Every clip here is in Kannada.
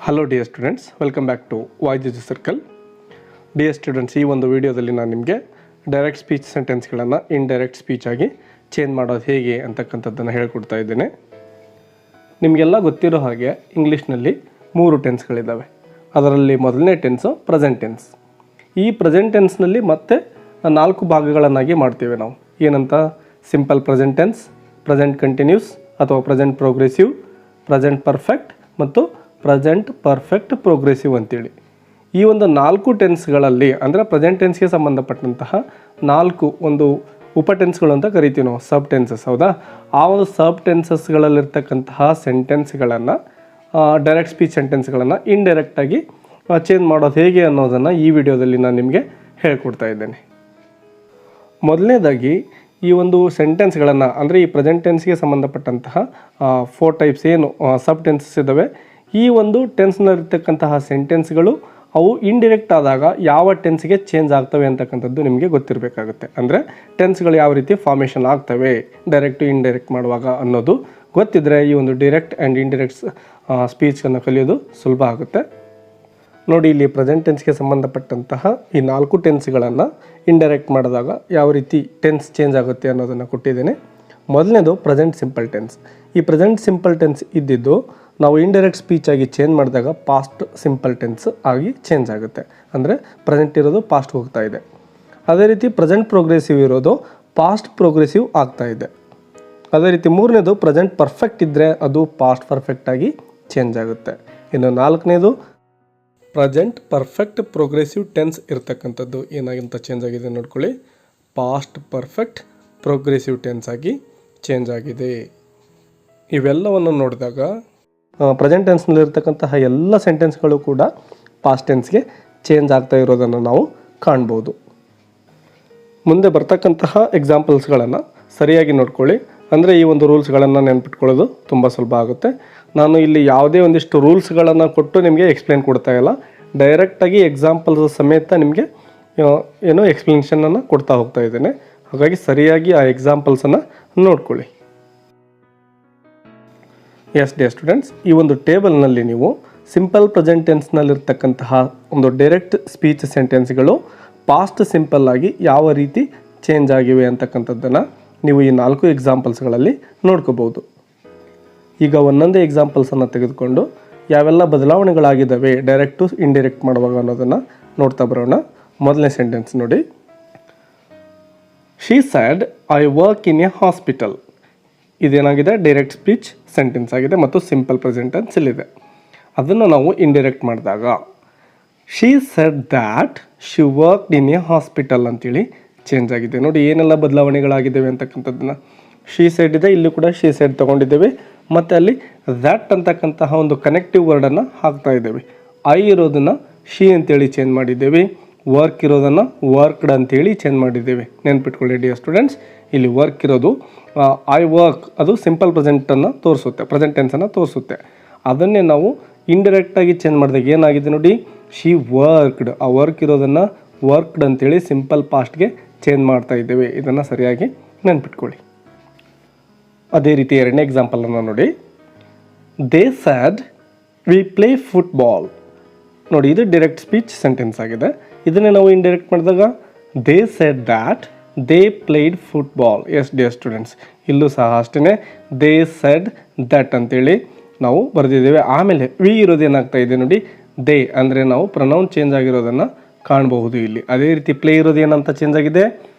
Hello dear students, welcome back to Voice Circle. Dear students, ಈ ಒಂದು ವಿಡಿಯೋದಲ್ಲಿ ನಾನು ನಿಮಗೆ ಡೈರೆಕ್ಟ್ ಸ್ಪೀಚ್ ಸೆಂಟೆನ್ಸ್ಗಳನ್ನು ಇಂಡೈರೆಕ್ಟ್ ಸ್ಪೀಚ್ ಆಗಿ ಚೇಂಜ್ ಮಾಡೋದು ಹೇಗೆ ಅಂತಕ್ಕಂಥದ್ದನ್ನು ಹೇಳ್ಕೊಡ್ತಾ ಇದ್ದೇನೆ. ನಿಮಗೆಲ್ಲ ಗೊತ್ತಿರೋ ಹಾಗೆ ಇಂಗ್ಲೀಷ್ನಲ್ಲಿ 3 ಟೆನ್ಸ್ಗಳಿದ್ದಾವೆ. ಅದರಲ್ಲಿ ಮೊದಲನೇ ಟೆನ್ಸು ಪ್ರೆಸೆಂಟ್ ಟೆನ್ಸ್. ಈ ಪ್ರೆಸೆಂಟ್ ಟೆನ್ಸ್ನಲ್ಲಿ ಮತ್ತೆ 4 ಭಾಗಗಳನ್ನಾಗಿ ಮಾಡ್ತೇವೆ ನಾವು. ಏನಂತ? Simple present tense, present continuous ಅಥವಾ ಪ್ರೆಸೆಂಟ್ ಪ್ರೋಗ್ರೆಸಿವ್, ಪ್ರೆಸೆಂಟ್ ಪರ್ಫೆಕ್ಟ್ ಮತ್ತು ಪ್ರೆಸೆಂಟ್ ಪರ್ಫೆಕ್ಟ್ ಪ್ರೋಗ್ರೆಸಿವ್ ಅಂತೇಳಿ. ಈ ಒಂದು 4 ಟೆನ್ಸ್ಗಳಲ್ಲಿ ಅಂದರೆ ಪ್ರೆಸೆಂಟ್ ಟೆನ್ಸ್ಗೆ ಸಂಬಂಧಪಟ್ಟಂತಹ 4 ಒಂದು ಉಪಟೆನ್ಸ್ಗಳು ಅಂತ ಕರಿತೀವಿ ನಾವು, ಸಬ್ ಟೆನ್ಸಸ್. ಹೌದಾ? ಆ ಒಂದು ಸಬ್ ಟೆನ್ಸಸ್ಗಳಲ್ಲಿರ್ತಕ್ಕಂತಹ ಸೆಂಟೆನ್ಸ್ಗಳನ್ನು, ಡೈರೆಕ್ಟ್ ಸ್ಪೀಚ್ ಸೆಂಟೆನ್ಸ್ಗಳನ್ನು ಇಂಡೈರೆಕ್ಟಾಗಿ ಚೇಂಜ್ ಮಾಡೋದು ಹೇಗೆ ಅನ್ನೋದನ್ನು ಈ ವಿಡಿಯೋದಲ್ಲಿ ನಾನು ನಿಮಗೆ ಹೇಳ್ಕೊಡ್ತಾ ಇದ್ದೇನೆ. ಮೊದಲನೇದಾಗಿ ಈ ಒಂದು ಸೆಂಟೆನ್ಸ್ಗಳನ್ನು ಅಂದರೆ ಈ ಪ್ರೆಸೆಂಟ್ ಟೆನ್ಸ್ಗೆ ಸಂಬಂಧಪಟ್ಟಂತಹ 4 ಟೈಪ್ಸ್ ಏನು ಸಬ್ ಟೆನ್ಸಸ್ ಇದ್ದಾವೆ, ಈ ಒಂದು ಟೆನ್ಸ್ನಲ್ಲಿರ್ತಕ್ಕಂತಹ ಸೆಂಟೆನ್ಸ್ಗಳು ಅವು ಇಂಡಿರೆಕ್ಟ್ ಆದಾಗ ಯಾವ ಟೆನ್ಸ್ಗೆ ಚೇಂಜ್ ಆಗ್ತವೆ ಅಂತಕ್ಕಂಥದ್ದು ನಿಮಗೆ ಗೊತ್ತಿರಬೇಕಾಗುತ್ತೆ. ಅಂದರೆ ಟೆನ್ಸ್ಗಳು ಯಾವ ರೀತಿ ಫಾರ್ಮೇಷನ್ ಆಗ್ತವೆ ಡೈರೆಕ್ಟು ಇಂಡೈರೆಕ್ಟ್ ಮಾಡುವಾಗ ಅನ್ನೋದು ಗೊತ್ತಿದ್ದರೆ ಈ ಒಂದು ಡೈರೆಕ್ಟ್ ಆ್ಯಂಡ್ ಇಂಡೈರೆಕ್ಟ್ ಸ್ಪೀಚನ್ನು ಕಲಿಯೋದು ಸುಲಭ ಆಗುತ್ತೆ. ನೋಡಿ, ಇಲ್ಲಿ ಪ್ರೆಸೆಂಟ್ ಟೆನ್ಸ್ಗೆ ಸಂಬಂಧಪಟ್ಟಂತಹ ಈ 4 ಟೆನ್ಸ್ಗಳನ್ನು ಇಂಡೈರೆಕ್ಟ್ ಮಾಡಿದಾಗ ಯಾವ ರೀತಿ ಟೆನ್ಸ್ ಚೇಂಜ್ ಆಗುತ್ತೆ ಅನ್ನೋದನ್ನು ಕೊಟ್ಟಿದ್ದೇನೆ. ಮೊದಲನೇದು ಪ್ರೆಸೆಂಟ್ ಸಿಂಪಲ್ ಟೆನ್ಸ್. ಈ ಪ್ರೆಸೆಂಟ್ ಸಿಂಪಲ್ ಟೆನ್ಸ್ ಇದ್ದಿದ್ದು ನಾವು ಇಂಡೈರೆಕ್ಟ್ ಸ್ಪೀಚ್ ಆಗಿ ಚೇಂಜ್ ಮಾಡಿದಾಗ ಪಾಸ್ಟ್ ಸಿಂಪಲ್ ಟೆನ್ಸ್ ಆಗಿ ಚೇಂಜ್ ಆಗುತ್ತೆ. ಅಂದರೆ ಪ್ರೆಸೆಂಟ್ ಇರೋದು ಪಾಸ್ಟ್ ಹೋಗ್ತಾ ಇದೆ. ಅದೇ ರೀತಿ ಪ್ರೆಸೆಂಟ್ ಪ್ರೋಗ್ರೆಸಿವ್ ಇರೋದು ಪಾಸ್ಟ್ ಪ್ರೋಗ್ರೆಸಿವ್ ಆಗ್ತಾ ಇದೆ. ಅದೇ ರೀತಿ ಮೂರನೇದು ಪ್ರೆಸೆಂಟ್ ಪರ್ಫೆಕ್ಟ್ ಇದ್ದರೆ ಅದು ಪಾಸ್ಟ್ ಪರ್ಫೆಕ್ಟ್ ಆಗಿ ಚೇಂಜ್ ಆಗುತ್ತೆ. ಇನ್ನು 4ನೇದು ಪ್ರೆಸೆಂಟ್ ಪರ್ಫೆಕ್ಟ್ ಪ್ರೋಗ್ರೆಸಿವ್ ಟೆನ್ಸ್ ಇರ್ತಕ್ಕಂಥದ್ದು ಏನಾಗಿಂತ ಚೇಂಜ್ ಆಗಿದೆ ನೋಡ್ಕೊಳ್ಳಿ, ಪಾಸ್ಟ್ ಪರ್ಫೆಕ್ಟ್ ಪ್ರೋಗ್ರೆಸಿವ್ ಟೆನ್ಸ್ ಆಗಿ ಚೇಂಜ್ ಆಗಿದೆ. ಇವೆಲ್ಲವನ್ನು ನೋಡಿದಾಗ ಪ್ರೆಸೆಂಟ್ ಟೆನ್ಸ್ನಲ್ಲಿರ್ತಕ್ಕಂತಹ ಎಲ್ಲ ಸೆಂಟೆನ್ಸ್ಗಳು ಕೂಡ ಪಾಸ್ಟ್ ಟೆನ್ಸ್ಗೆ ಚೇಂಜ್ ಆಗ್ತಾ ಇರೋದನ್ನು ನಾವು ಕಾಣ್ಬೋದು. ಮುಂದೆ ಬರ್ತಕ್ಕಂತಹ ಎಕ್ಸಾಂಪಲ್ಸ್ಗಳನ್ನು ಸರಿಯಾಗಿ ನೋಡ್ಕೊಳ್ಳಿ. ಅಂದರೆ ಈ ಒಂದು ರೂಲ್ಸ್ಗಳನ್ನು ನೆನ್ಪಿಟ್ಕೊಳ್ಳೋದು ತುಂಬ ಸುಲಭ ಆಗುತ್ತೆ. ನಾನು ಇಲ್ಲಿ ಯಾವುದೇ ಒಂದಿಷ್ಟು ರೂಲ್ಸ್ಗಳನ್ನು ಕೊಟ್ಟು ನಿಮಗೆ ಎಕ್ಸ್ಪ್ಲೇನ್ ಕೊಡ್ತಾ ಇಲ್ಲ, ಡೈರೆಕ್ಟಾಗಿ ಎಕ್ಸಾಂಪಲ್ಸ್ ಸಮೇತ ನಿಮಗೆ ಏನೋ ಎಕ್ಸ್ಪ್ಲನೇಷನನ್ನು ಕೊಡ್ತಾ ಹೋಗ್ತಾ ಇದ್ದೇನೆ. ಹಾಗಾಗಿ ಸರಿಯಾಗಿ ಆ ಎಕ್ಸಾಂಪಲ್ಸನ್ನು ನೋಡ್ಕೊಳ್ಳಿ. ಎಸ್ ಡಿಯರ್ ಸ್ಟೂಡೆಂಟ್ಸ್, ಈ ಒಂದು ಟೇಬಲ್ನಲ್ಲಿ ನೀವು ಸಿಂಪಲ್ ಪ್ರೆಸೆಂಟ್ ಟೆನ್ಸ್ನಲ್ಲಿರ್ತಕ್ಕಂತಹ ಒಂದು ಡೈರೆಕ್ಟ್ ಸ್ಪೀಚ್ ಸೆಂಟೆನ್ಸ್ಗಳು ಪಾಸ್ಟ್ ಸಿಂಪಲ್ ಆಗಿ ಯಾವ ರೀತಿ ಚೇಂಜ್ ಆಗಿವೆ ಅಂತಕ್ಕಂಥದ್ದನ್ನು ನೀವು ಈ 4 ಎಕ್ಸಾಂಪಲ್ಸ್ಗಳಲ್ಲಿ ನೋಡ್ಕೋಬೋದು. ಈಗ ಒಂದೊಂದೇ ಎಕ್ಸಾಂಪಲ್ಸನ್ನು ತೆಗೆದುಕೊಂಡು ಯಾವೆಲ್ಲ ಬದಲಾವಣೆಗಳಾಗಿದ್ದಾವೆ ಡೈರೆಕ್ಟು ಇಂಡೈರೆಕ್ಟ್ ಮಾಡುವಾಗ ಅನ್ನೋದನ್ನು ನೋಡ್ತಾ ಬರೋಣ. ಮೊದಲನೇ ಸೆಂಟೆನ್ಸ್ ನೋಡಿ, she said I work in a hospital. ಇದೇನಾಗಿದೆ? ಡೈರೆಕ್ಟ್ ಸ್ಪೀಚ್ ಸೆಂಟೆನ್ಸ್ ಆಗಿದೆ ಮತ್ತು ಸಿಂಪಲ್ ಪ್ರೆಸೆಂಟ್ ಟೆನ್ಸ್ ಇಲ್ಲಿದೆ. ಅದನ್ನು ನಾವು ಇಂಡೈರೆಕ್ಟ್ ಮಾಡಿದಾಗ she said that she worked in a hospital ಅಂತೇಳಿ ಚೇಂಜ್ ಆಗಿದೆ. ನೋಡಿ ಏನೆಲ್ಲ ಬದಲಾವಣೆಗಳಾಗಿದ್ದಾವೆ ಅಂತಕ್ಕಂಥದ್ದನ್ನು. ಶಿ ಸೆಡ್ ಇದೆ, ಇಲ್ಲಿ ಕೂಡ ಶಿ ಸೆಡ್ ತೊಗೊಂಡಿದ್ದೇವೆ ಮತ್ತು ಅಲ್ಲಿ ದ್ಯಾಟ್ ಅಂತಕ್ಕಂತಹ ಒಂದು ಕನೆಕ್ಟಿವ್ ವರ್ಡನ್ನು ಹಾಕ್ತಾ ಇದ್ದೇವೆ. ಐ ಇರೋದನ್ನು ಶಿ ಅಂತೇಳಿ ಚೇಂಜ್ ಮಾಡಿದ್ದೇವೆ, ವರ್ಕ್ ಇರೋದನ್ನು ವರ್ಕ್ಡ್ ಅಂತೇಳಿ ಚೇಂಜ್ ಮಾಡಿದ್ದೇವೆ. ನೆನ್ಪಿಟ್ಕೊಳ್ಳಿ ಡಿಯರ್ ಸ್ಟೂಡೆಂಟ್ಸ್, ಇಲ್ಲಿ ವರ್ಕ್ ಇರೋದು ಐ ವರ್ಕ್, ಅದು ಸಿಂಪಲ್ ಪ್ರೆಸೆಂಟನ್ನು ತೋರಿಸುತ್ತೆ, ಪ್ರೆಸೆಂಟ್ ಟೆನ್ಸನ್ನು ತೋರಿಸುತ್ತೆ. ಅದನ್ನೇ ನಾವು ಇಂಡೈರೆಕ್ಟಾಗಿ ಚೇಂಜ್ ಮಾಡಿದಾಗ ಏನಾಗಿದೆ ನೋಡಿ, ಶಿ ವರ್ಕ್ಡ್, ಆ ವರ್ಕ್ ಇರೋದನ್ನು ವರ್ಕ್ಡ್ ಅಂತೇಳಿ ಸಿಂಪಲ್ ಪಾಸ್ಟ್ಗೆ ಚೇಂಜ್ ಮಾಡ್ತಾ ಇದ್ದೇವೆ. ಇದನ್ನು ಸರಿಯಾಗಿ ನೆನ್ಪಿಟ್ಕೊಳ್ಳಿ. ಅದೇ ರೀತಿ ಎರಡನೇ ಎಕ್ಸಾಂಪಲನ್ನು ನೋಡಿ, they said we play football. ನೋಡಿ, ಇದು ಡೈರೆಕ್ಟ್ ಸ್ಪೀಚ್ ಸೆಂಟೆನ್ಸ್ ಆಗಿದೆ. ಇದನ್ನೇ ನಾವು ಇಂಡೈರೆಕ್ಟ್ ಮಾಡಿದಾಗ they said that they played football. S dear students, ಇಲ್ಲೂ ಸಹ ಅಷ್ಟೇ ದೇ ಸೆಡ್ ದ್ಯಾಟ್ ಅಂತೇಳಿ ನಾವು ಬರೆದಿದ್ದೇವೆ. ಆಮೇಲೆ ವಿ ಇರೋದು ಏನಾಗ್ತಾ ಇದೆ ನೋಡಿ, ದೇ ಅಂದರೆ ನಾವು ಪ್ರೊನೌನ್ ಚೇಂಜ್ ಆಗಿರೋದನ್ನು ಕಾಣಬಹುದು ಇಲ್ಲಿ. ಅದೇ ರೀತಿ ಪ್ಲೇ ಇರೋದು ಏನಂತ ಚೇಂಜ್ ಆಗಿದೆ,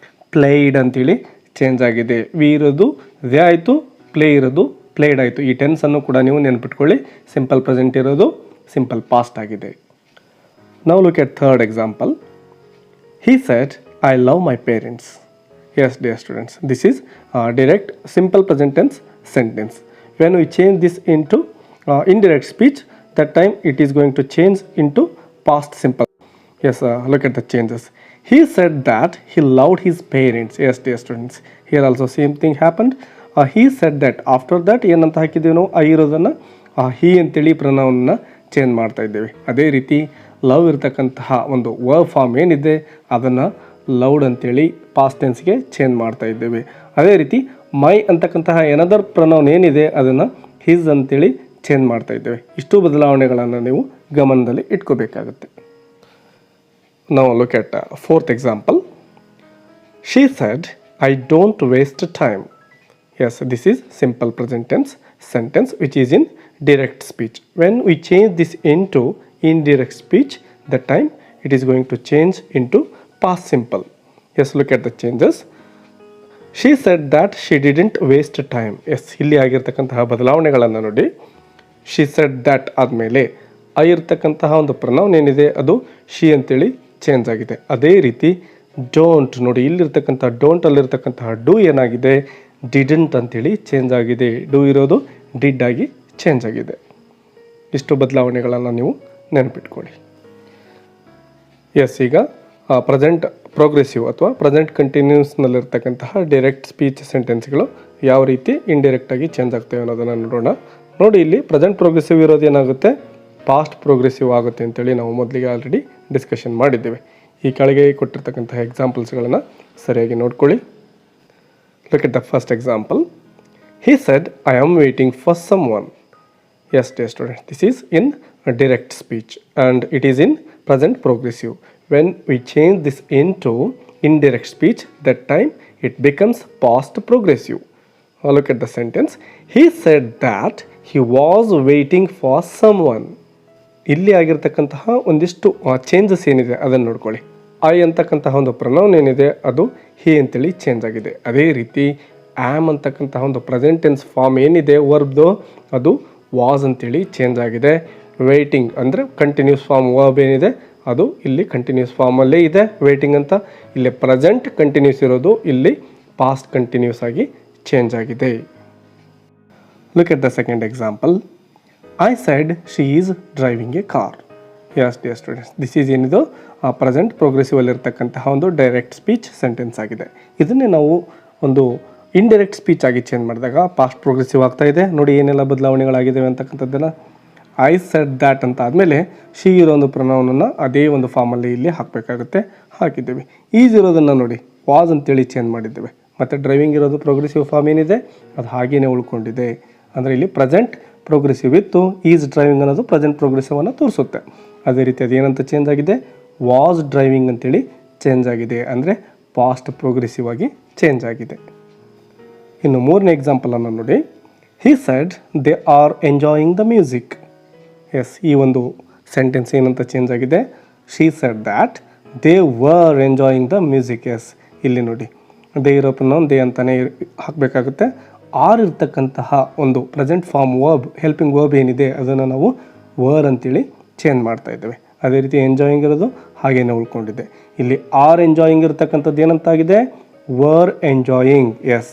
ಪ್ಲೇಯ್ಡ್ ಅಂತೇಳಿ ಚೇಂಜ್ ಆಗಿದೆ. ವಿ ಇರೋದು ದೇ ಆಯಿತು, ಪ್ಲೇ ಇರೋದು ಪ್ಲೇಡ್ ಆಯಿತು. ಈ ಟೆನ್ಸನ್ನು ಕೂಡ ನೀವು ನೆನ್ಪಿಟ್ಕೊಳ್ಳಿ. ಸಿಂಪಲ್ ಪ್ರೆಸೆಂಟ್ ಇರೋದು ಸಿಂಪಲ್ ಪಾಸ್ಟ್ ಆಗಿದೆ. Now look at third example. He said, I love my parents. Yes, dear students, this is direct simple present tense sentence. When we change this into indirect speech, that time it is going to change into past simple. Yes, look at the changes. He said that he loved his parents. Yes, dear students, here also same thing happened. He said that. After that ಏನಂತ ಹಾಕಿದ್ದೀವಿ ನಾವು, ಐ ಇರೋದನ್ನು ಹಿ ಅಂತೇಳಿ ಪ್ರೊನೌನ್ನ ಚೇಂಜ್ ಮಾಡ್ತಾ ಇದ್ದೇವೆ. ಅದೇ ರೀತಿ ಲವ್ ಇರ್ತಕ್ಕಂತಹ ಒಂದು ವರ್ಬ್ ಫಾರ್ಮ್ ಏನಿದೆ ಅದನ್ನು ಲವ್ಡ್ ಅಂತೇಳಿ ಪಾಸ್ಟ್ ಟೆನ್ಸ್ಗೆ ಚೇಂಜ್ ಮಾಡ್ತಾ ಇದ್ದೇವೆ. ಅದೇ ರೀತಿ ಮೈ ಅಂತಕ್ಕಂತಹ ಏನದರ್ ಪ್ರೊನೌನ್ ಏನಿದೆ ಅದನ್ನು ಹಿಸ್ ಅಂತೇಳಿ ಚೇಂಜ್ ಮಾಡ್ತಾ ಇದ್ದೇವೆ. ಇಷ್ಟು ಬದಲಾವಣೆಗಳನ್ನು ನೀವು ಗಮನದಲ್ಲಿ ಇಟ್ಕೋಬೇಕಾಗುತ್ತೆ. ನಾವು look at fourth example. She said, I don't waste time. Yes, this is simple present tense sentence which is in direct speech. When we change this into indirect speech, that time it is going to change into past simple. Yes, look at the changes. She said that she didn't waste time. Yes, ಇಲ್ಲಿ ಆಗಿರ್ತಕ್ಕಂತಹ ಬದಲಾವಣೆಗಳನ್ನು ನೋಡಿ. She said that ಆದಮೇಲೆ ಆಗಿರ್ತಕ್ಕಂತಹ ಒಂದು ಪ್ರನೌನ್ ಏನಿದೆ ಅದು ಶಿ ಅಂತೇಳಿ ಚೇಂಜ್ ಆಗಿದೆ. ಅದೇ ರೀತಿ ಡೋಂಟ್ ನೋಡಿ, ಇಲ್ಲಿರ್ತಕ್ಕಂಥ ಡೋಂಟ್ ಅಲ್ಲಿರ್ತಕ್ಕಂತಹ ಡೂ ಏನಾಗಿದೆ, ಡಿಡಂಟ್ ಅಂತೇಳಿ ಚೇಂಜ್ ಆಗಿದೆ. ಡೂ ಇರೋದು ಡಿಡ್ ಆಗಿ ಚೇಂಜ್ ಆಗಿದೆ. ಇಷ್ಟು ಬದಲಾವಣೆಗಳನ್ನು ನೀವು ನೆನಪಿಟ್ಕೊಳ್ಳಿ. ಎಸ್, ಈಗ ಪ್ರೆಸೆಂಟ್ ಪ್ರೋಗ್ರೆಸಿವ್ ಅಥವಾ ಪ್ರೆಸೆಂಟ್ ಕಂಟಿನ್ಯೂಸ್ನಲ್ಲಿರ್ತಕ್ಕಂತಹ ಡೈರೆಕ್ಟ್ ಸ್ಪೀಚ್ ಸೆಂಟೆನ್ಸ್ಗಳು ಯಾವ ರೀತಿ ಇಂಡೈರೆಕ್ಟಾಗಿ ಚೇಂಜ್ ಆಗ್ತವೆ ಅನ್ನೋದನ್ನು ನೋಡೋಣ. ನೋಡಿ, ಇಲ್ಲಿ ಪ್ರೆಸೆಂಟ್ ಪ್ರೋಗ್ರೆಸಿವ್ ಇರೋದು ಏನಾಗುತ್ತೆ, ಪಾಸ್ಟ್ ಪ್ರೋಗ್ರೆಸಿವ್ ಆಗುತ್ತೆ ಅಂತೇಳಿ ನಾವು ಮೊದಲಿಗೆ ಆಲ್ರೆಡಿ ಡಿಸ್ಕಷನ್ ಮಾಡಿದ್ದೇವೆ. ಈ ಕೆಳಗೆ ಕೊಟ್ಟಿರ್ತಕ್ಕಂತಹ ಎಕ್ಸಾಂಪಲ್ಸ್ಗಳನ್ನು ಸರಿಯಾಗಿ ನೋಡ್ಕೊಳ್ಳಿ. Look at the first example. He said, I am waiting for someone. Yes, dear students, this is in a direct speech and it is in present progressive. When we change this into indirect speech, that time it becomes past progressive. Look at the sentence. He said that he was waiting for someone. ಇಲ್ಲಿ ಆಗಿರ್ತಕ್ಕಂತಹ ಒಂದಿಷ್ಟು ಚೇಂಜಸ್ ಏನಿದೆ ಅದನ್ನು ನೋಡ್ಕೊಳ್ಳಿ. ಐ ಅಂತಕ್ಕಂತಹ ಒಂದು ಪ್ರನೌನ್ ಏನಿದೆ ಅದು ಹಿ ಅಂತೇಳಿ ಚೇಂಜ್ ಆಗಿದೆ. ಅದೇ ರೀತಿ ಆ್ಯಮ್ ಅಂತಕ್ಕಂತಹ ಒಂದು ಪ್ರೆಸೆಂಟ್ ಟೆನ್ಸ್ ಫಾರ್ಮ್ ಏನಿದೆ ವರ್ಬ್ದು ಅದು ವಾಸ್ ಅಂತೇಳಿ ಚೇಂಜ್ ಆಗಿದೆ. ವೇಟಿಂಗ್ ಅಂದರೆ ಕಂಟಿನ್ಯೂಸ್ ಫಾರ್ಮ್ ವರ್ಬ್ ಏನಿದೆ ಅದು ಇಲ್ಲಿ ಕಂಟಿನ್ಯೂಸ್ ಫಾರ್ಮಲ್ಲೇ ಇದೆ. ವೇಟಿಂಗ್ ಅಂತ ಇಲ್ಲಿ ಪ್ರೆಸೆಂಟ್ ಕಂಟಿನ್ಯೂಸ್ ಇರೋದು ಇಲ್ಲಿ ಪಾಸ್ಟ್ ಕಂಟಿನ್ಯೂಸ್ ಆಗಿ ಚೇಂಜ್ ಆಗಿದೆ. Look at the second example. I said she is driving a car. Yes dear students, this is ಏನಿದು ಪ್ರೆಸೆಂಟ್ ಪ್ರೋಗ್ರೆಸಿವಲ್ಲಿರ್ತಕ್ಕಂತಹ ಒಂದು ಡೈರೆಕ್ಟ್ ಸ್ಪೀಚ್ ಸೆಂಟೆನ್ಸ್ ಆಗಿದೆ. ಇದನ್ನೇ ನಾವು ಒಂದು ಇಂಡೈರೆಕ್ಟ್ ಸ್ಪೀಚ್ ಆಗಿ ಚೇಂಜ್ ಮಾಡಿದಾಗ ಪಾಸ್ಟ್ ಪ್ರೋಗ್ರೆಸಿವ್ ಆಗ್ತಾ ಇದೆ. ನೋಡಿ ಏನೆಲ್ಲ ಬದಲಾವಣೆಗಳಾಗಿದ್ದಾವೆ ಅಂತಕ್ಕಂಥದ್ದನ್ನು. ಐ ಸೆಡ್ ದ್ಯಾಟ್ ಅಂತ ಆದಮೇಲೆ ಶಿ ಇರೋ ಒಂದು ಪ್ರೊನೌನನ್ನು ಅದೇ ಒಂದು ಫಾರ್ಮಲ್ಲಿ ಇಲ್ಲಿ ಹಾಕಬೇಕಾಗುತ್ತೆ. ಹಾಕಿದ್ದೇವೆ. ಈಸ್ ಇರೋದನ್ನು ನೋಡಿ ವಾಸ್ ಅಂತೇಳಿ ಚೇಂಜ್ ಮಾಡಿದ್ದೇವೆ. ಮತ್ತು ಡ್ರೈವಿಂಗ್ ಇರೋದು ಪ್ರೋಗ್ರೆಸಿವ್ ಫಾರ್ಮ್ ಏನಿದೆ ಅದು ಹಾಗೇನೆ ಉಳ್ಕೊಂಡಿದೆ. ಅಂದರೆ ಇಲ್ಲಿ ಪ್ರೆಸೆಂಟ್ ಪ್ರೋಗ್ರೆಸಿವ್ ಇತ್ತು, ಈಸ್ ಡ್ರೈವಿಂಗ್ ಅನ್ನೋದು ಪ್ರೆಸೆಂಟ್ ಪ್ರೋಗ್ರೆಸಿವನ್ನು ತೋರಿಸುತ್ತೆ. ಅದೇ ರೀತಿ ಅದೇನಂತ ಚೇಂಜ್ ಆಗಿದೆ, ವಾಸ್ ಡ್ರೈವಿಂಗ್ ಅಂತೇಳಿ ಚೇಂಜ್ ಆಗಿದೆ. ಅಂದರೆ ಪಾಸ್ಟ್ ಪ್ರೋಗ್ರೆಸಿವ್ ಆಗಿ ಚೇಂಜ್ ಆಗಿದೆ. ಇನ್ನು ಮೂರನೇ ಎಕ್ಸಾಂಪಲನ್ನು ನೋಡಿ. He said they are enjoying the music. Yes, ಈ ಒಂದು ಸೆಂಟೆನ್ಸ್ ಏನಂತ ಚೇಂಜ್ ಆಗಿದೆ, she said that they were enjoying the music. Yes, ಇಲ್ಲಿ ನೋಡಿ ದೇ ಇರೋ ಪ್ರೊನೌನ್ ದೇ ಅಂತಲೇ ಹಾಕಬೇಕಾಗುತ್ತೆ. ಆರ್ ಇರ್ತಕ್ಕಂತಹ ಒಂದು present form verb helping verb ಏನಿದೆ ಅದನ್ನು ನಾವು ವರ್ ಅಂತೇಳಿ ಚೇಂಜ್ ಮಾಡ್ತಾ ಇದ್ದೇವೆ. ಅದೇ ರೀತಿ ಎಂಜಾಯಿಂಗ್ ಇರೋದು ಹಾಗೇನೆ ಉಳ್ಕೊಂಡಿದೆ. ಇಲ್ಲಿ ಆರ್ ಎಂಜಾಯಿಂಗ್ ಇರತಕ್ಕಂಥದ್ದು ಏನಂತಾಗಿದೆ, were enjoying. Yes,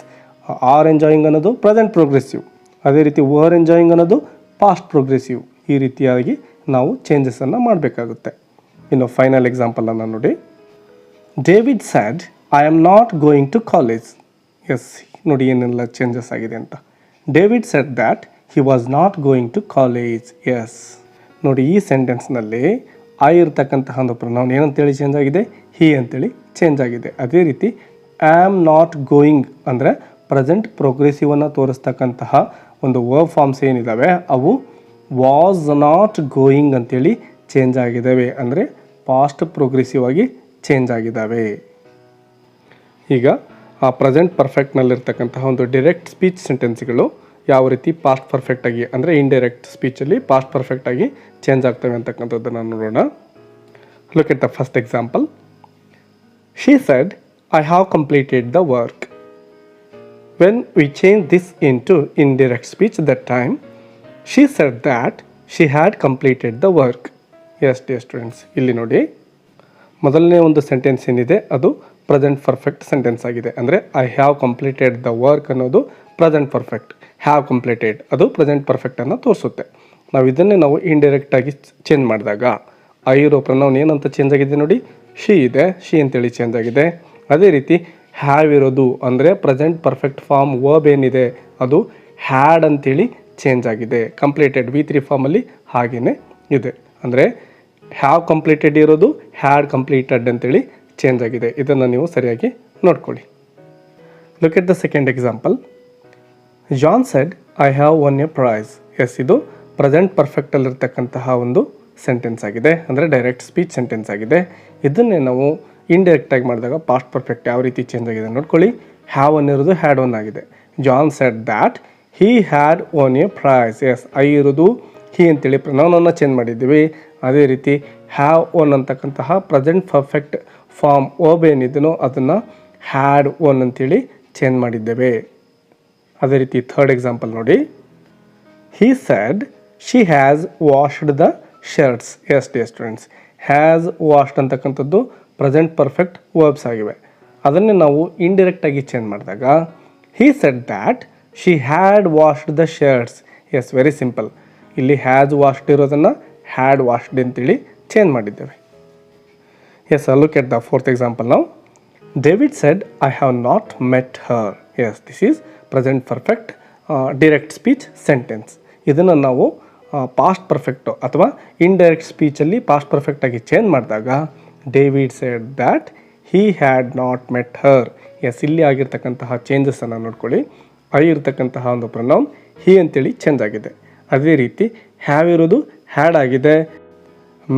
are enjoying ಅನ್ನೋದು ಪ್ರೆಸೆಂಟ್ ಪ್ರೋಗ್ರೆಸಿವ್. ಅದೇ ರೀತಿ ವರ್ ಎಂಜಾಯಿಂಗ್ ಅನ್ನೋದು ಪಾಸ್ಟ್ ಪ್ರೋಗ್ರೆಸಿವ್. ಈ ರೀತಿಯಾಗಿ ನಾವು ಚೇಂಜಸನ್ನು ಮಾಡಬೇಕಾಗುತ್ತೆ. ಇನ್ನು ಫೈನಲ್ ಎಕ್ಸಾಂಪಲನ್ನು ನೋಡಿ. David said I am not going to college. Yes, ನೋಡಿ ಏನೆಲ್ಲ ಚೇಂಜಸ್ ಆಗಿದೆ ಅಂತ. David said that he was not going to college. Yes, ನೋಡಿ ಈ ಸೆಂಟೆನ್ಸ್ನಲ್ಲಿ ಐ ಇರ್ತಕ್ಕಂತಹ ಒಂದು ಪ್ರೊನೌನ್ ಏನಂತೇಳಿ ಚೇಂಜ್ ಆಗಿದೆ, ಹಿ ಅಂತೇಳಿ ಚೇಂಜ್ ಆಗಿದೆ. ಅದೇ ರೀತಿ ಆಮ್ ನಾಟ್ ಗೋಯಿಂಗ್ ಅಂದರೆ ಪ್ರೆಸೆಂಟ್ ಪ್ರೋಗ್ರೆಸಿವನ್ನು ತೋರಿಸ್ತಕ್ಕಂತಹ ಒಂದು ವರ್ಬ್ ಫಾರ್ಮ್ಸ್ ಏನಿದ್ದಾವೆ ಅವು ವಾಸ್ ನಾಟ್ ಗೋಯಿಂಗ್ ಅಂತೇಳಿ ಚೇಂಜ್ ಆಗಿದ್ದಾವೆ. ಅಂದರೆ ಪಾಸ್ಟ್ ಪ್ರೋಗ್ರೆಸಿವ್ ಆಗಿ ಚೇಂಜ್ ಆಗಿದ್ದಾವೆ. ಈಗ ಆ ಪ್ರೆಸೆಂಟ್ ಪರ್ಫೆಕ್ಟ್ನಲ್ಲಿರ್ತಕ್ಕಂತಹ ಒಂದು ಡೈರೆಕ್ಟ್ ಸ್ಪೀಚ್ ಸೆಂಟೆನ್ಸ್ಗಳು ಯಾವ ರೀತಿ ಪಾಸ್ಟ್ ಪರ್ಫೆಕ್ಟಾಗಿ ಅಂದರೆ ಇಂಡೈರೆಕ್ಟ್ ಸ್ಪೀಚಲ್ಲಿ ಪಾಸ್ಟ್ ಪರ್ಫೆಕ್ಟಾಗಿ ಚೇಂಜ್ ಆಗ್ತವೆ ಅಂತಕ್ಕಂಥದ್ದನ್ನು ನೋಡೋಣ. Look at the first example. She said I have completed the work. When we change this into indirect speech that time she said that she had completed the work. S dear students, ಇಲ್ಲಿ ನೋಡಿ ಮೊದಲನೇ ಒಂದು ಸೆಂಟೆನ್ಸ್ ಏನಿದೆ ಅದು ಪ್ರೆಸೆಂಟ್ ಪರ್ಫೆಕ್ಟ್ ಸೆಂಟೆನ್ಸ್ ಆಗಿದೆ. ಅಂದರೆ I have completed the work ಅನ್ನೋದು ಪ್ರೆಸೆಂಟ್ ಪರ್ಫೆಕ್ಟ್, ಹ್ಯಾವ್ ಕಂಪ್ಲೀಟೆಡ್ ಅದು ಪ್ರೆಸೆಂಟ್ ಪರ್ಫೆಕ್ಟನ್ನು ತೋರಿಸುತ್ತೆ. ನಾವು ಇಂಡೈರೆಕ್ಟಾಗಿ ಚೇಂಜ್ ಮಾಡಿದಾಗ ಐ ಇರೋ ಪ್ರೊನೌನ್ ಏನಂತ ಚೇಂಜ್ ಆಗಿದೆ ನೋಡಿ, ಶಿ ಇದೆ, ಶಿ ಅಂತೇಳಿ ಚೇಂಜ್ ಆಗಿದೆ. ಅದೇ ರೀತಿ ಹ್ಯಾವ್ ಇರೋದು ಅಂದರೆ ಪ್ರೆಸೆಂಟ್ ಪರ್ಫೆಕ್ಟ್ ಫಾರ್ಮ್ ವರ್ಬ್ ಏನಿದೆ ಅದು ಹ್ಯಾಡ್ ಅಂತೇಳಿ ಚೇಂಜ್ ಆಗಿದೆ. ಕಂಪ್ಲೀಟೆಡ್ V3 ಫಾರ್ಮಲ್ಲಿ ಹಾಗೇ ಇದೆ. ಅಂದರೆ ಹ್ಯಾವ್ ಕಂಪ್ಲೀಟೆಡ್ ಇರೋದು ಹ್ಯಾಡ್ ಕಂಪ್ಲೀಟೆಡ್ ಅಂತೇಳಿ ಚೇಂಜ್ ಆಗಿದೆ. ಇದನ್ನು ನೀವು ಸರಿಯಾಗಿ ನೋಡ್ಕೊಳ್ಳಿ. Look at the second example. John said I have won a prize. Yes, ಇದು ಪ್ರೆಸೆಂಟ್ ಪರ್ಫೆಕ್ಟಲ್ಲಿರ್ತಕ್ಕಂತಹ ಒಂದು ಸೆಂಟೆನ್ಸ್ ಆಗಿದೆ, ಅಂದರೆ ಡೈರೆಕ್ಟ್ ಸ್ಪೀಚ್ ಸೆಂಟೆನ್ಸ್ ಆಗಿದೆ. ಇದನ್ನೇ ನಾವು ಇಂಡೈರೆಕ್ಟಾಗಿ ಮಾಡಿದಾಗ ಪಾಸ್ಟ್ ಪರ್ಫೆಕ್ಟ್ ಯಾವ ರೀತಿ ಚೇಂಜ್ ಆಗಿದೆ ನೋಡ್ಕೊಳ್ಳಿ. ಹ್ಯಾವ್ ಅನ್ನಿರೋದು ಹ್ಯಾಡ್ ಒನ್ ಆಗಿದೆ. John said that he had won a prize. Yes, I ಇರೋದು ಹಿ ಅಂತೇಳಿ ಪ್ರೊನೌನನ್ನು ಚೇಂಜ್ ಮಾಡಿದ್ದೀವಿ. ಅದೇ ರೀತಿ ಹ್ಯಾವ್ ಓನ್ ಅಂತಕ್ಕಂತಹ ಪ್ರೆಸೆಂಟ್ ಪರ್ಫೆಕ್ಟ್ ಫಾರ್ಮ್ ವರ್ಬ್ ಏನಿದೆಯೋ ಅದನ್ನು ಹ್ಯಾಡ್ ಓನ್ ಅಂತೇಳಿ ಚೇಂಜ್ ಮಾಡಿದ್ದೇವೆ. ಅದೇ ರೀತಿ ಥರ್ಡ್ ಎಕ್ಸಾಂಪಲ್ ನೋಡಿ. He said she has washed the shirts. Yes dear students, has washed ಅಂತಕ್ಕಂಥದ್ದು ಪ್ರೆಸೆಂಟ್ ಪರ್ಫೆಕ್ಟ್ ವರ್ಬ್ಸ್ ಆಗಿವೆ. ಅದನ್ನೇ ನಾವು ಇಂಡೈರೆಕ್ಟಾಗಿ ಚೇಂಜ್ ಮಾಡಿದಾಗ he said that she had washed the shirts. Yes, very simple. ಇಲ್ಲಿ ಹ್ಯಾಸ್ ವಾಶ್ಡ್ ಇರೋದನ್ನು ಹ್ಯಾಡ್ ವಾಶ್ಡ್ ಅಂತೇಳಿ ಚೇಂಜ್ ಮಾಡಿದ್ದೇವೆ. Yes, look at the fourth example ನಾವು. David said I have not met her. Yes, this is present perfect direct speech sentence. ಇದನ್ನು ನಾವು ಪಾಸ್ಟ್ ಪರ್ಫೆಕ್ಟು ಅಥವಾ ಇಂಡೈರೆಕ್ಟ್ ಸ್ಪೀಚಲ್ಲಿ ಪಾಸ್ಟ್ ಪರ್ಫೆಕ್ಟಾಗಿ ಚೇಂಜ್ ಮಾಡಿದಾಗ David said that he had not met her. Yes, ಇಲ್ಲಿ ಆಗಿರ್ತಕ್ಕಂತಹ ಚೇಂಜಸನ್ನು ನೋಡ್ಕೊಳ್ಳಿ. ಐ ಇರ್ತಕ್ಕಂತಹ ಒಂದು ಪ್ರೊನೌನ್ ಹಿ ಅಂತೇಳಿ ಚೇಂಜ್ ಆಗಿದೆ. ಅದೇ ರೀತಿ ಹ್ಯಾವ್ ಇರೋದು ಹ್ಯಾಡ್ ಆಗಿದೆ.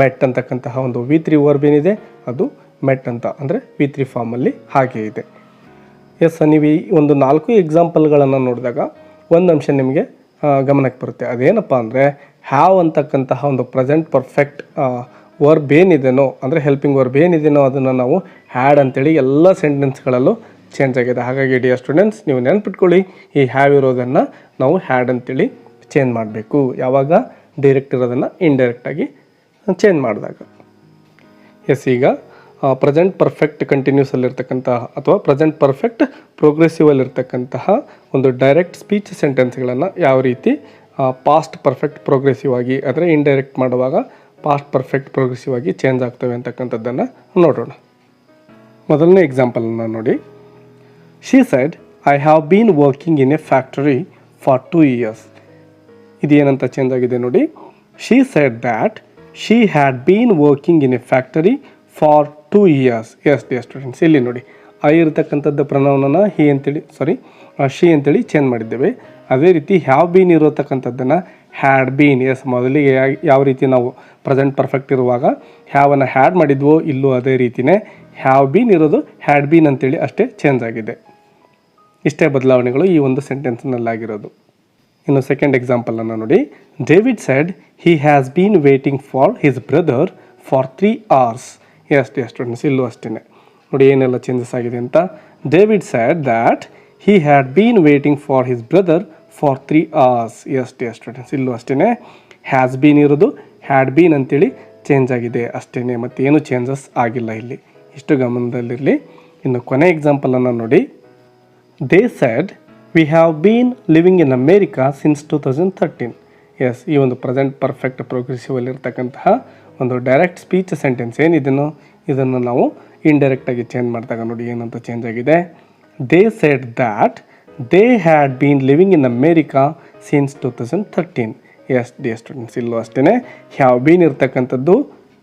ಮೆಟ್ ಅಂತಕ್ಕಂತಹ ಒಂದು V3 ವರ್ಬ್ ಏನಿದೆ ಅದು ಮೆಟ್ ಅಂತ, ಅಂದರೆ V3 ಫಾರ್ಮಲ್ಲಿ ಹಾಗೆ ಇದೆ. ಎಸ್, ನೀವು ಈ ಒಂದು 4 ಎಕ್ಸಾಂಪಲ್ಗಳನ್ನು ನೋಡಿದಾಗ ಒಂದು ಅಂಶ ನಿಮಗೆ ಗಮನಕ್ಕೆ ಬರುತ್ತೆ. ಅದೇನಪ್ಪ ಅಂದರೆ ಹ್ಯಾವ್ ಅಂತಕ್ಕಂತಹ ಒಂದು ಪ್ರೆಸೆಂಟ್ ಪರ್ಫೆಕ್ಟ್ ವರ್ಬ್ ಏನಿದೆನೋ, ಅಂದರೆ ಹೆಲ್ಪಿಂಗ್ ವರ್ಬ್ ಏನಿದೆನೋ ಅದನ್ನು ನಾವು ಹ್ಯಾಡ್ ಅಂತೇಳಿ ಎಲ್ಲ ಸೆಂಟೆನ್ಸ್ಗಳಲ್ಲೂ ಚೇಂಜ್ ಆಗಿದೆ. ಹಾಗಾಗಿ ಡಿಯರ್ ಸ್ಟೂಡೆಂಟ್ಸ್, ನೀವು ನೆನ್ಪಿಟ್ಕೊಳ್ಳಿ, ಈ ಹ್ಯಾವ್ ಇರೋದನ್ನು ನಾವು ಹ್ಯಾಡ್ ಅಂತೇಳಿ ಚೇಂಜ್ ಮಾಡಬೇಕು. ಯಾವಾಗ ಡೈರೆಕ್ಟ್ ಇರೋದನ್ನು ಇಂಡೈರೆಕ್ಟಾಗಿ ಚೇಂಜ್ ಮಾಡಿದಾಗ. ಎಸ್, ಈಗ ಪ್ರೆಸೆಂಟ್ ಪರ್ಫೆಕ್ಟ್ ಕಂಟಿನ್ಯೂಸಲ್ಲಿರ್ತಕ್ಕಂತಹ ಅಥವಾ ಪ್ರೆಸೆಂಟ್ ಪರ್ಫೆಕ್ಟ್ ಪ್ರೋಗ್ರೆಸಿವಲ್ಲಿರ್ತಕ್ಕಂತಹ ಒಂದು ಡೈರೆಕ್ಟ್ ಸ್ಪೀಚ್ ಸೆಂಟೆನ್ಸ್ಗಳನ್ನು ಯಾವ ರೀತಿ ಪಾಸ್ಟ್ ಪರ್ಫೆಕ್ಟ್ ಪ್ರೋಗ್ರೆಸಿವ್ ಆಗಿ, ಅಂದರೆ ಇಂಡೈರೆಕ್ಟ್ ಮಾಡುವಾಗ ಪಾಸ್ಟ್ ಪರ್ಫೆಕ್ಟ್ ಪ್ರೋಗ್ರೆಸಿವ್ ಆಗಿ ಚೇಂಜ್ ಆಗ್ತವೆ ಅಂತಕ್ಕಂಥದ್ದನ್ನು ನೋಡೋಣ. ಮೊದಲನೇ ಎಕ್ಸಾಂಪಲನ್ನು ನೋಡಿ. She said I have been working in a factory for 2 years. ಇದೇನಂತ ಚೇಂಜ್ ಆಗಿದೆ ನೋಡಿ. She said that she had been working in a factory for 2 years. Yes dear students, ಇಲ್ಲಿ ನೋಡಿ ಐ ಇರತಕ್ಕಂಥದ್ದು ಪ್ರೊನೌನನ್ನು ಶಿ ಅಂತೇಳಿ ಚೇಂಜ್ ಮಾಡಿದ್ದೇವೆ. ಅದೇ ರೀತಿ ಹ್ಯಾವ್ ಬೀನ್ ಇರತಕ್ಕಂಥದ್ದನ್ನು ಹ್ಯಾಡ್ ಬೀನ್. ಎಸ್, ಮೊದಲಿಗೆ ಯಾವ ರೀತಿ ನಾವು ಪ್ರೆಸೆಂಟ್ ಪರ್ಫೆಕ್ಟ್ ಇರುವಾಗ ಹ್ಯಾವನ್ನು ಹ್ಯಾಡ್ ಮಾಡಿದ್ವೋ ಇಲ್ಲೂ ಅದೇ ರೀತಿಯೇ ಹ್ಯಾವ್ ಬೀನ್ ಇರೋದು ಹ್ಯಾಡ್ ಬೀನ್ ಅಂತೇಳಿ ಅಷ್ಟೇ ಚೇಂಜ್ ಆಗಿದೆ. ಇಷ್ಟೇ ಬದಲಾವಣೆಗಳು ಈ ಒಂದು ಸೆಂಟೆನ್ಸ್ನಲ್ಲಾಗಿರೋದು. ಇನ್ನು ಸೆಕೆಂಡ್ ಎಕ್ಸಾಂಪಲನ್ನು ನೋಡಿ. David said he has been waiting for his brother for 3 hours. S dear students, ಇಲ್ಲೂ ಅಷ್ಟೇ ನೋಡಿ ಏನೆಲ್ಲ ಚೇಂಜಸ್ ಆಗಿದೆ ಅಂತ. David said that he had been waiting for his brother for 3 hours. S dear students, ಇಲ್ಲೂ ಅಷ್ಟೇ ಹ್ಯಾಸ್ ಬೀನ್ ಇರೋದು ಹ್ಯಾಡ್ ಬೀನ್ ಅಂತೇಳಿ ಚೇಂಜ್ ಆಗಿದೆ ಅಷ್ಟೇ, ಮತ್ತು ಏನು ಚೇಂಜಸ್ ಆಗಿಲ್ಲ ಇಲ್ಲಿ. ಇಷ್ಟು ಗಮನದಲ್ಲಿರಲಿ. ಇನ್ನು ಕೊನೆ ಎಕ್ಸಾಂಪಲನ್ನು ನೋಡಿ. They said we have been living in America since 2013. Yes, ಈ ಒಂದು ಪ್ರೆಸೆಂಟ್ ಪರ್ಫೆಕ್ಟ್ ಪ್ರೋಗ್ರೆಸಿವಲ್ಲಿರ್ತಕ್ಕಂತಹ ಒಂದು ಡೈರೆಕ್ಟ್ ಸ್ಪೀಚ್ ಸೆಂಟೆನ್ಸ್ ಏನಿದೆನೋ ಇದನ್ನು ನಾವು ಇಂಡೈರೆಕ್ಟಾಗಿ ಚೇಂಜ್ ಮಾಡಿದಾಗ ನೋಡಿ ಏನಂತ ಚೇಂಜ್ ಆಗಿದೆ. They said that they had been living in America since 2013. S dear students, ಇಲ್ಲೂ ಅಷ್ಟೇ ಹ್ಯಾವ್ ಬೀನ್ ಇರ್ತಕ್ಕಂಥದ್ದು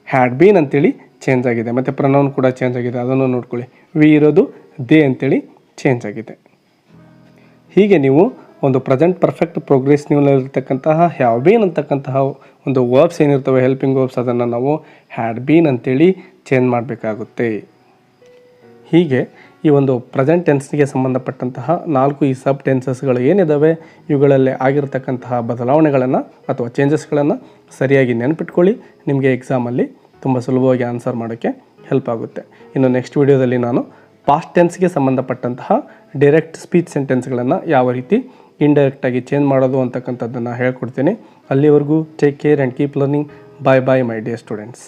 ಹ್ಯಾಡ್ ಬೀನ್ ಅಂತೇಳಿ ಚೇಂಜ್ ಆಗಿದೆ, ಮತ್ತು ಪ್ರೊನೌನ್ ಕೂಡ ಚೇಂಜ್ ಆಗಿದೆ. ಅದನ್ನು ನೋಡ್ಕೊಳ್ಳಿ. ವಿ ಇರೋದು ದೇ ಅಂತೇಳಿ ಚೇಂಜ್ ಆಗಿದೆ. ಹೀಗೆ ನೀವು ಒಂದು ಪ್ರೆಸೆಂಟ್ ಪರ್ಫೆಕ್ಟ್ ಪ್ರೋಗ್ರೆಸಿವ್ನಲ್ಲಿರ್ತಕ್ಕಂತಹ ಹ್ಯಾವ್ ಬೀನ್ ಅಂತಕ್ಕಂತಹ ಒಂದು ವರ್ಬ್ಸ್ ಏನಿರ್ತವೆ ಹೆಲ್ಪಿಂಗ್ ವರ್ಬ್ಸ್, ಅದನ್ನು ನಾವು ಹ್ಯಾಡ್ ಬೀನ್ ಅಂತೇಳಿ ಚೇಂಜ್ ಮಾಡಬೇಕಾಗುತ್ತೆ. ಹೀಗೆ ಈ ಒಂದು ಪ್ರೆಸೆಂಟ್ ಟೆನ್ಸ್ಗೆ ಸಂಬಂಧಪಟ್ಟಂತಹ 4 ಈ ಸಬ್ ಟೆನ್ಸಸ್ಗಳು ಏನಿದ್ದಾವೆ ಇವುಗಳಲ್ಲಿ ಆಗಿರತಕ್ಕಂತಹ ಬದಲಾವಣೆಗಳನ್ನು ಅಥವಾ ಚೇಂಜಸ್ಗಳನ್ನು ಸರಿಯಾಗಿ ನೆನಪಿಟ್ಕೊಳ್ಳಿ. ನಿಮಗೆ ಎಕ್ಸಾಮಲ್ಲಿ ತುಂಬ ಸುಲಭವಾಗಿ ಆನ್ಸರ್ ಮಾಡೋಕ್ಕೆ ಹೆಲ್ಪ್ ಆಗುತ್ತೆ. ಇನ್ನು ನೆಕ್ಸ್ಟ್ ವಿಡಿಯೋದಲ್ಲಿ ನಾನು ಪಾಸ್ಟ್ ಟೆನ್ಸ್ಗೆ ಸಂಬಂಧಪಟ್ಟಂತಹ ಡೈರೆಕ್ಟ್ ಸ್ಪೀಚ್ ಸೆಂಟೆನ್ಸ್ಗಳನ್ನು ಯಾವ ರೀತಿ ಇಂಡೈರೆಕ್ಟಾಗಿ ಚೇಂಜ್ ಮಾಡೋದು ಅಂತಕ್ಕಂಥದ್ದನ್ನು ಹೇಳ್ಕೊಡ್ತೀನಿ. ಅಲ್ಲಿವರೆಗೂ take care and keep learning. Bye bye my dear students.